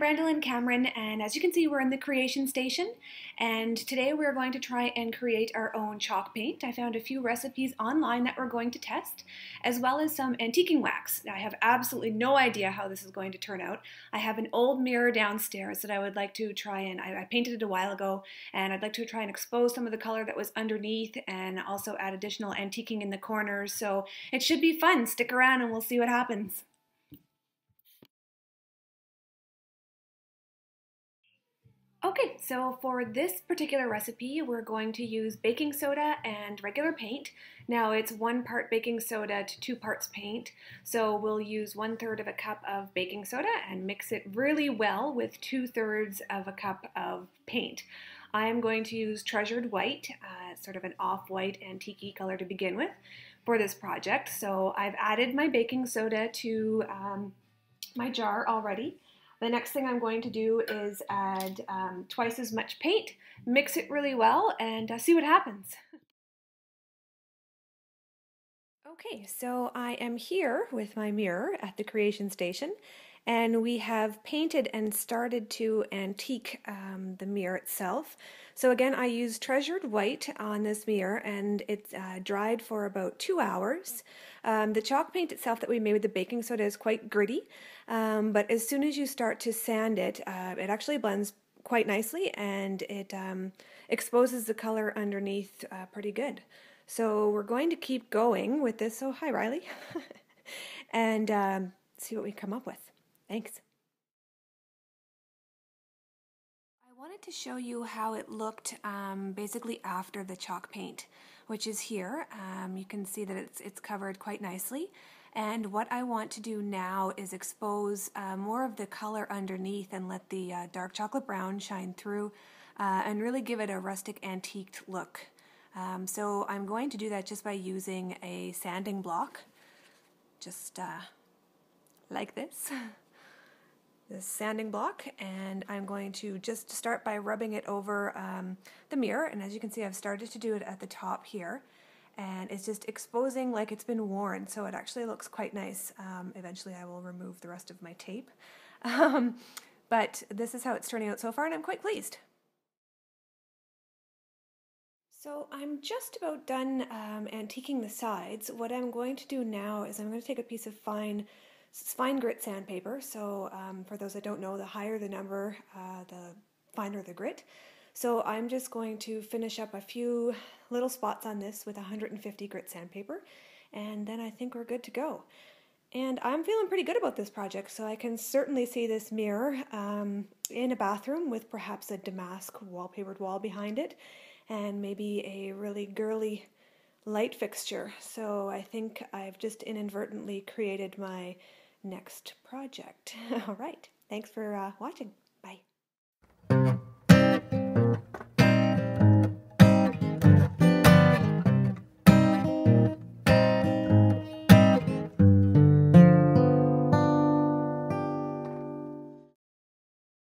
Brandolyn Cameron, and as you can see, we're in the creation station, and today we're going to try and create our own chalk paint. I found a few recipes online that we're going to test, as well as some antiquing wax. I have absolutely no idea how this is going to turn out. I have an old mirror downstairs that I would like to try and, I painted it a while ago, and I'd like to try and expose some of the color that was underneath and also add additional antiquing in the corners, so it should be fun. Stick around and we'll see what happens. Okay, so for this particular recipe, we're going to use baking soda and regular paint. Now it's 1 part baking soda to 2 parts paint. So we'll use 1/3 of a cup of baking soda and mix it really well with 2/3 of a cup of paint. I am going to use Treasured White, sort of an off-white antique color to begin with for this project. So I've added my baking soda to my jar already. The next thing I'm going to do is add twice as much paint, mix it really well, and see what happens. Okay, so I am here with my mirror at the creation station, and we have painted and started to antique the mirror itself. So again, I used Treasured White on this mirror, and it's dried for about 2 hours. The chalk paint itself that we made with the baking soda is quite gritty, but as soon as you start to sand it, it actually blends quite nicely, and it exposes the color underneath pretty good. So we're going to keep going with this. So hi, Riley. And see what we come up with. Thanks. I wanted to show you how it looked basically after the chalk paint, which is here. You can see that it's covered quite nicely. And what I want to do now is expose more of the color underneath and let the dark chocolate brown shine through and really give it a rustic antiqued look. So I'm going to do that just by using a sanding block, just like this sanding block, and I'm going to just start by rubbing it over the mirror, and as you can see, I've started to do it at the top here, and it's just exposing like it's been worn, so it actually looks quite nice. Eventually I will remove the rest of my tape, but this is how it's turning out so far, and I'm quite pleased. So I'm just about done antiquing the sides. What I'm going to do now is I'm going to take a piece of fine grit sandpaper. So for those that don't know, the higher the number, the finer the grit. So I'm just going to finish up a few little spots on this with 150 grit sandpaper, and then I think we're good to go. And I'm feeling pretty good about this project, so I can certainly see this mirror in a bathroom with perhaps a damask wallpapered wall behind it, and maybe a really girly light fixture. So I think I've just inadvertently created my next project. All right, thanks for watching.